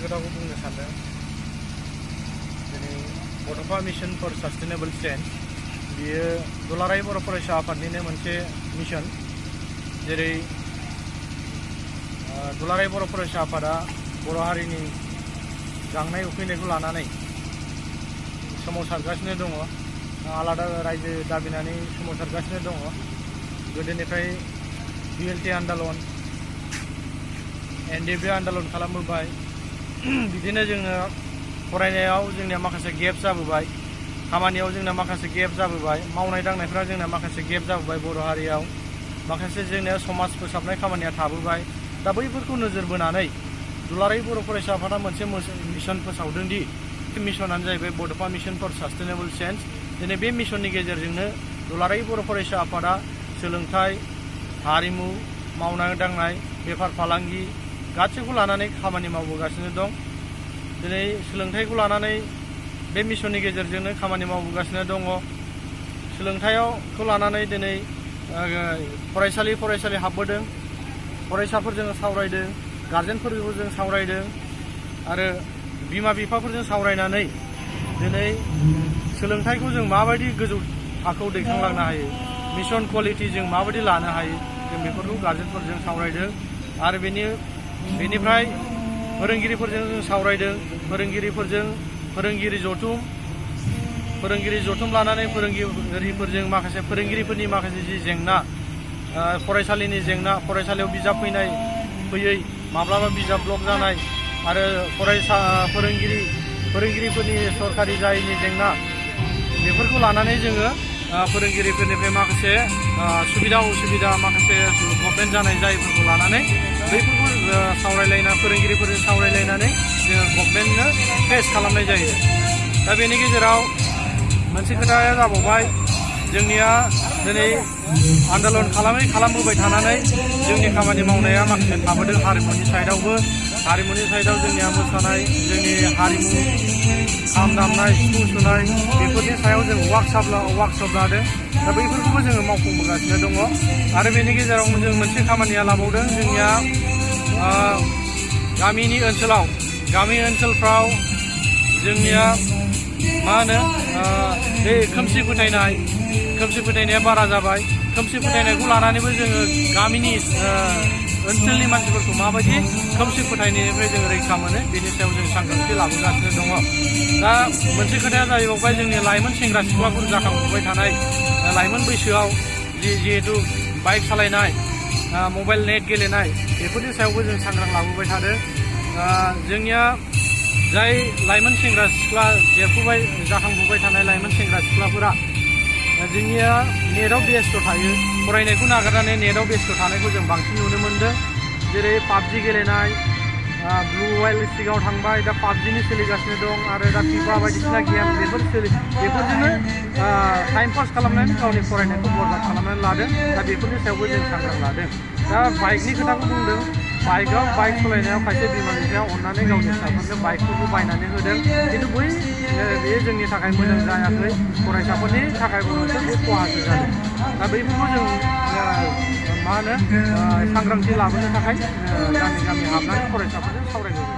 खोथाखौ बुंनो सानदों। दिनै बड'फा मिशन फर सास्टेनेबल चेन्ज बियो दुलाराय बर' फरायसा आफादनिनो मोनसे मिशन। जेरै दुलाराय बर' फरायसा आफादा बर' हारिनि गांनाय उखैनायखौ लानानै सोमावसारगासिनो दङ, आलादा रायजो दाबिनानै सोमावसारगासिनो दङ। गोदोनिफ्राय बिएलटि आन्दलन, एनडिएफबि आन्दलन खालामबोबाय। बिदिनो जोङो फरायनायाव जोंनिया माखासे गेप जाबोबाय, खामानियाव जोंना माखासे गेप जाबोबाय, मावनाय दांनायफ्रा जोंना माखासे गेप जाबोबाय। बर' हारियाव माखासे जोंनिया समाज फोसाबनाय खामानिया थाबोबाय। दा बैफोरखौ नोजोर बोनानै दुलाराय बर' फरायसा आफादा मोनसे मिशन फोसावदों दि बे मिशनानो जाहैबाय बड'फा मिशन फर सास्टेनेबल चेन्ज। दिनै बे मिशननि गेजेरजोंनो दुलाराय बर' फरायसा आफादा सोलोंथाइ, हारिमु, मावनाय दांनाय, बेफार फालांगि गासैखौ लानानै खामानि मावबोगासिनो दं। दिनै सोलोंथाइखौ लानानै बे मिशननि गेजेरजोंनो खामानि मावबोगासिनो दङ। सोलोंथाइखौ लानानै दिनै फरायसालि हाबबोदों, फरायसाफोरजों सावरायदों, गार्जेनफोरजों सावरायदों आरो बिमा बिफाफोरजों सावरायनानै दिनै सोलोंथाइखौ जों माबायदि गोजौ थाखोआव दैखांलांनो हायो, मिशन कुवालिटि जों माबायदि लानो हायो, जों बेफोरखौ गार्जेनफोरजों सावरायदों। आरो बेनिफ्राय फोरोंगिरिफोरजों जों सावरायदों। फोरोंगिरि जथुम लानानै फोरोंगिरिफोरनि माखासे जि जेंना, फरायसालिनि जेंना, फरायसालियाव बिजाब फैयै, माब्लाबा बिजाब ब्लक जानाय आरो फोरोंगिरिफोरनि सरकारि जायैनि जेंना, बेफोरखौ लानानै जोङो फोरोंगिरिफोरनिफ्राय माखासे सुबिदा उसुबिदा, माखासे गभर्नमेन्ट जानाय जायफोरखौ लानानै बैफोरखौ फोरोंगिरिफोरजों सावरायलायनानै जोङो गभर्नमेन्टनो फेस खालामनाय जायो। दा बेनि गेजेराव मोनसे खोथाया जाबावबाय, जोंनिया दिनै आन्दलन खालामबोबाय थानानै जोंनि खामानि मावनाया माखासे थाबोदों। हारिमुनि साइडआव जोंनिया मोसानाय, जोंनि हारिमु, खाम दामनाय, सिफुं सुनाय, बेफोरनि सायाव जों वार्कशप लादों। दा बैफोरखौबो जोङो मावफुंबोगासिनो दङ। आरो बेनि गेजेराव जों मोनसे खामानिया लाबावदों, जोंनिया गामि ओनसोलफ्राव जोंनिया बे खोमसि फोथायनाया बारा जाबाय। खोमसि फोथायनायखौ लानानैबो जोङो गामिनि ओनसोलनि मानसिफोरखौ माबायदि खोमसि फोथायनायनिफ्राय जों रैखा मोनो बेनि सायाव जों सांग्रांथि लाबोगासिनो दङ। दा मोनसे खोथाया जाहैबाय, जोंनि लाइमोन सेंग्रा सिख्लाफोर जाखांफुबाय थानाय लाइमोन बैसोआव जिहेतु बाइक सालायनाय, मबाइल नेट गेलेनाय, बेफोरनि सायावबो जों सांग्रां लाबोबाय थादों। जोंनिया जाय लाइमोन सेंग्रा सिख्ला जाखांफुबाय थानाय लाइमोन सेंग्रा सिख्लाफोरा जोंनिया नेटआव बेस्थ' थायो, फरायनायखौ नागारनानै नेटआव बेस्थ' थानायखौ जों बांसिन नुनो मोन्दों। जेरै पाबजि गेलेनाय, ब्लु वाइल सिगाङाव थांबाय, दा पाबजिनि सोलिगासिनो दं आरो दा फिफा बायदिसिना गेम बेफोरजोंनो टाइम पास खालामनानै गावनि फरायनायखौ बरबाद खालामनानै लादों। दा बेफोरनि सायावबो जों सांग्रां लादों। दा बाइकनि खोथाखौ बुंदों, बाइक सालायनायाव खायसे बिमा बिफाया अननानै गावनि फिसाफोरनो बाइकफोरखौ बायनानै होदों, खिन्थु बेयो जोंनि थाखाय मोजां जायाखै, फरायसाफोरनि थाखायबो मोनसे बे खहासो जादों। दा बैफोरखौ जों सांग्रांथि लाबोनो थाखाय गामि हाबनानै फरायसाफोरजों सावरायबोबाय।